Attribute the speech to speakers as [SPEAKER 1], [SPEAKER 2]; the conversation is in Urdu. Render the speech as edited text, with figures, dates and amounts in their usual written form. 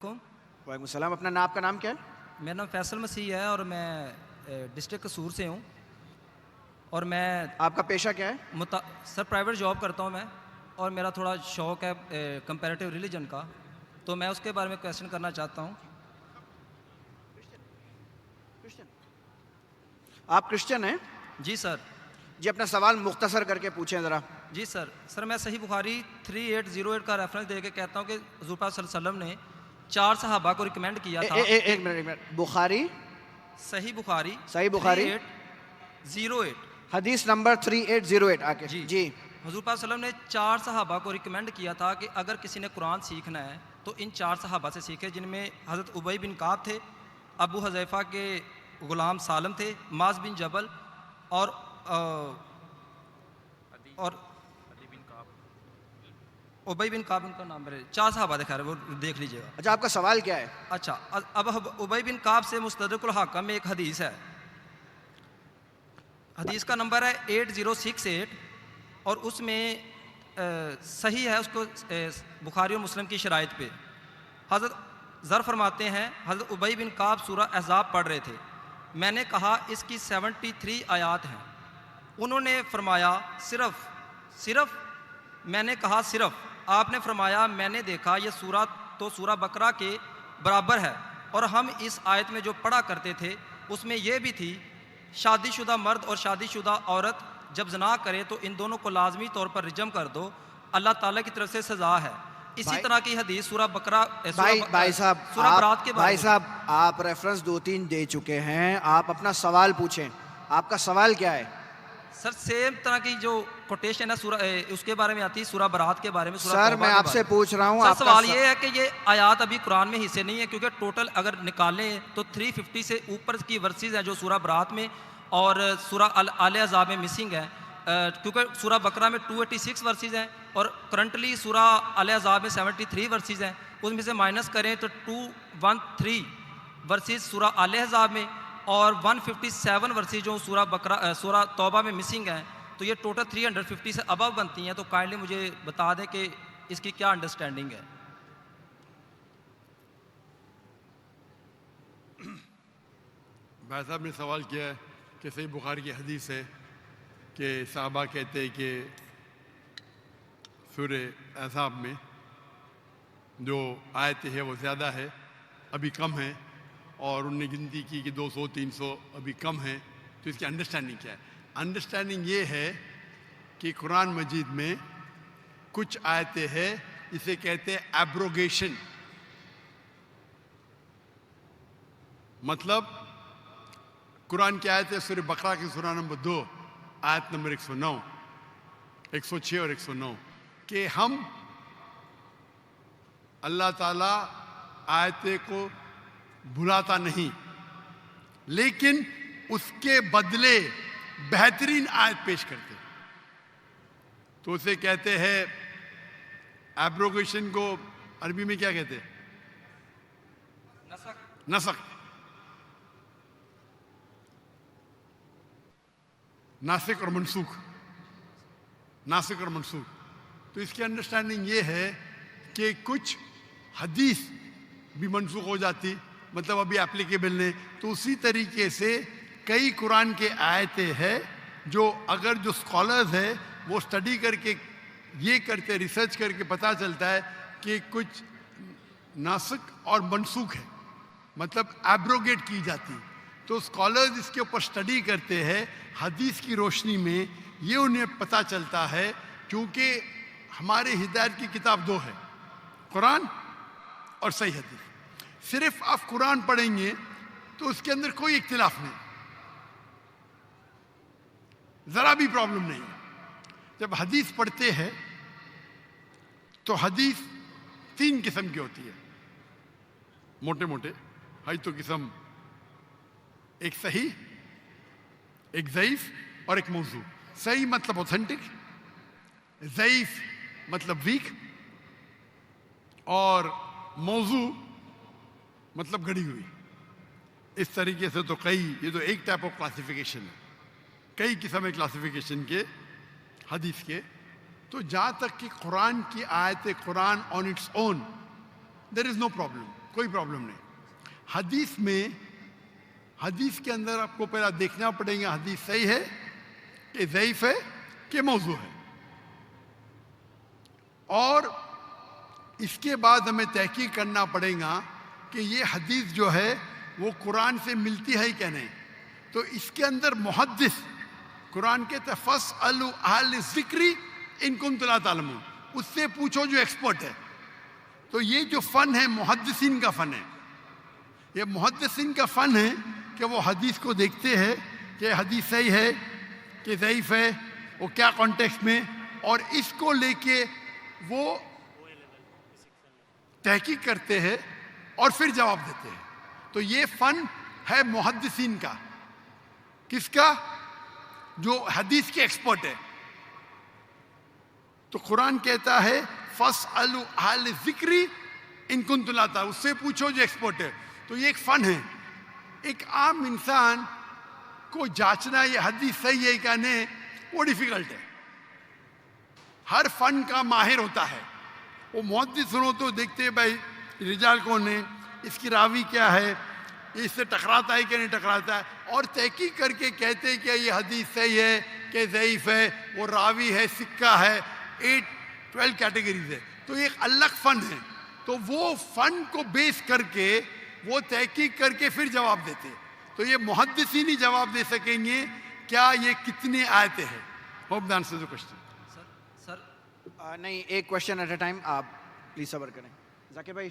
[SPEAKER 1] کو
[SPEAKER 2] وعلیکم السلام. اپنا آپ کا نام کیا ہے؟
[SPEAKER 1] میرا نام فیصل مسیح ہے اور میں ڈسٹرکٹ قصور سے ہوں اور میں
[SPEAKER 2] آپ کا پیشہ کیا ہے؟
[SPEAKER 1] سر پرائیویٹ جاب کرتا ہوں میں اور میرا تھوڑا شوق ہے کمپیریٹیو ریلیجن کا، تو میں اس کے بارے میں کویشچن کرنا چاہتا ہوں.
[SPEAKER 2] آپ کرسچن ہیں؟
[SPEAKER 1] جی سر.
[SPEAKER 2] جی اپنا سوال مختصر کر کے پوچھیں ذرا.
[SPEAKER 1] جی سر میں صحیح بخاری 3808 کا ریفرنس دے کے کہتا ہوں کہ حضور پاک صلی اللہ علیہ وسلم نے 4 صحابہ کو ریکمینڈ کیا تھا.
[SPEAKER 2] ایک منٹ. بخاری
[SPEAKER 1] صحیح بخاری 3808
[SPEAKER 2] حدیث نمبر 3808 آ کے.
[SPEAKER 1] جی حضور پاک صلی اللہ علیہ وسلم نے 4 صحابہ کو ریکمینڈ کیا تھا کہ اگر کسی نے قرآن سیکھنا ہے تو ان 4 صحابہ سے سیکھے، جن میں حضرت ابی بن کعب تھے، ابو حذیفہ کے غلام سالم تھے، معاذ بن جبل اور ابی بن کعب ان کا نام ہے. 4 صحابہ دکھا رہے، وہ دیکھ لیجیے گا.
[SPEAKER 2] اچھا آپ کا سوال کیا ہے؟
[SPEAKER 1] اچھا اب ابی بن کعب سے مستدرک الحاکم میں ایک حدیث ہے، حدیث کا نمبر ہے 8068 اور اس میں صحیح ہے اس کو بخاری اور مسلم کی شرائط پہ. حضرت ذر فرماتے ہیں حضرت ابی بن کعب سورہ احزاب پڑھ رہے تھے، میں نے کہا اس کی 73 آیات ہیں. انہوں نے فرمایا صرف میں نے کہا صرف. آپ نے فرمایا میں نے دیکھا یہ سورہ تو سورہ بقرہ کے برابر ہے، اور ہم اس آیت میں جو پڑھا کرتے تھے اس میں یہ بھی تھی شادی شدہ مرد اور شادی شدہ عورت جب زنا کرے تو ان دونوں کو لازمی طور پر رجم کر دو، اللہ تعالیٰ کی طرف سے سزا ہے. اسی طرح کی حدیث سورہ بقرہ
[SPEAKER 2] بھائی صاحب
[SPEAKER 1] برات کے
[SPEAKER 2] بھائی صاحب آپ ریفرنس 2-3 دے چکے ہیں، آپ اپنا سوال پوچھیں. آپ کا سوال کیا ہے؟
[SPEAKER 1] سر سیم طرح کی جو کوٹیشن ہے سورہ اس کے بارے میں آتی ہے، سورہ برات کے بارے میں.
[SPEAKER 2] سر میں آپ سے پوچھ رہا ہوں.
[SPEAKER 1] سر سوال یہ ہے کہ یہ آیات ابھی قرآن میں حصے نہیں ہے، کیونکہ ٹوٹل اگر نکالیں تو 350 سے اوپر کی ورسز ہیں جو سورہ برات میں اور سورہ آل احزاب میں مسنگ ہے، کیونکہ سورہ بقرہ میں 286 ورسز ہیں اور کرنٹلی سورہ آل احزاب میں 73 ورسز ہیں. اس میں سے مائنس کریں تو 213 ورسز سورہ آل احزاب میں اور 157 ورسز جو سورہ توبہ میں مسنگ ہیں، تو یہ ٹوٹل 350 سے ابو بنتی ہیں. تو کائنڈلی مجھے بتا دیں کہ اس کی کیا انڈرسٹینڈنگ ہے.
[SPEAKER 3] بھائی صاحب نے سوال کیا ہے کہ صحیح بخاری کی حدیث ہے کہ صحابہ کہتے ہیں کہ سورہ احزاب میں جو آیت ہے وہ زیادہ ہے، ابھی کم ہے، اور انہوں نے گنتی کی کہ 200-300 ابھی کم ہیں. تو اس کی انڈرسٹینڈنگ کیا ہے؟ انڈرسٹینڈنگ یہ ہے کہ قرآن مجید میں کچھ آیتیں ہیں اسے کہتے ہیں ایبروگیشن. مطلب قرآن کی آیت ہے سورہ بقرہ کی سورہ نمبر 2 آیت نمبر 109 106 اور 109 کہ ہم اللہ تعالیٰ آیتیں کو بھلاتا نہیں، لیکن اس کے بدلے بہترین آیت پیش کرتے. تو اسے کہتے ہیں ایبروگیشن کو عربی میں کیا کہتے ہیں؟ نسخ. ناسخ اور منسوخ. ناسخ اور منسوخ. تو اس کی انڈرسٹینڈنگ یہ ہے کہ کچھ حدیث بھی منسوخ ہو جاتی، مطلب ابھی اپلیکیبل نہیں. تو اسی طریقے سے کئی قرآن کے آیتیں ہیں جو اگر جو اسکالرز ہیں وہ اسٹڈی کر کے یہ کرتے ریسرچ کر کے پتہ چلتا ہے کہ کچھ ناسخ اور منسوخ ہے، مطلب ایبروگیٹ کی جاتی. تو اسکالرز اس کے اوپر اسٹڈی کرتے ہیں حدیث کی روشنی میں. یہ انہیں پتہ چلتا ہے کیونکہ ہمارے ہدایت کی کتاب 2 ہے، قرآن اور صحیح حدیث. صرف آپ قرآن پڑھیں گے تو اس کے اندر کوئی اختلاف نہیں، ذرا بھی پرابلم نہیں. جب حدیث پڑھتے ہیں تو حدیث 3 قسم کی ہوتی ہے موٹے موٹے. ہے تو قسم ایک صحیح، ایک ضعیف اور ایک موضوع. صحیح مطلب اوتھینٹک، ضعیف مطلب ویک، اور موضوع مطلب گڑی ہوئی. اس طریقے سے تو یہ تو ایک ٹائپ آف کلاسیفیکیشن ہے، کئی قسم کلاسیفیکیشن کے حدیث کے. تو جہاں تک کہ قرآن کی آیت Quran on its own there is no problem. کوئی پرابلم نہیں. حدیث کے اندر آپ کو پہلا دیکھنا پڑے گا حدیث صحیح ہے کہ ضعیف ہے کہ موضوع ہے, اور اس کے بعد ہمیں تحقیق کرنا پڑے گا کہ یہ حدیث جو ہے وہ قرآن سے ملتی ہے کہ نہیں. تو اس کے اندر محدث, قرآن کے فَاسْأَلُوا أَهْلَ الذِّكْرِ إِن كُنتُمْ لَا تَعْلَمُونَ, اس سے پوچھو جو ایکسپرٹ ہے. تو یہ جو فن ہے محدثین کا فن ہے. یہ محدثین کا فن ہے کہ وہ حدیث کو دیکھتے ہیں کہ حدیث صحیح ہے کہ ضعیف ہے, وہ کیا کانٹیکسٹ میں, اور اس کو لے کے وہ تحقیق کرتے ہیں اور پھر جواب دیتے ہیں. تو یہ فن ہے محدثین کا. کس کا؟ جو حدیث کے ایکسپرٹ ہے. تو قرآن کہتا ہے فَاسْأَلُوا أَهْلَ الذِّكْرِ إِن كُنتُمْ لَا تَعْلَمُونَ, اس سے پوچھو جو ایکسپرٹ ہے. تو یہ ایک فن ہے. ایک عام انسان کو جانچنا یہ حدیث صحیح ہے کہ نہیں وہ ڈیفیکلٹ ہے. ہر فن کا ماہر ہوتا ہے. وہ محدث سنو تو دیکھتے ہیں بھائی رجال کون ہے, اس کی راوی کیا ہے, اس سے ٹکراتا ہے کہ نہیں ٹکراتا ہے, اور تحقیق کر کے کہتے ہیں کہ یہ حدیث صحیح ہے کہ ضعیف ہے, وہ راوی ہے, سکہ ہے, 12 کیٹیگریز ہے. تو یہ ایک الگ فن ہے. تو وہ فن کو بیس کر کے وہ تحقیق کر کے پھر جواب دیتے ہیں. تو یہ محدثین ہی جواب دے سکیں گے کیا یہ کتنے آیتیں ہیں. Hope the answer the question.
[SPEAKER 1] Sir
[SPEAKER 2] نہیں, ایک کوشچن ایٹ اے ٹائم, آپ پلیز صبر کریں. ذاکر بھائی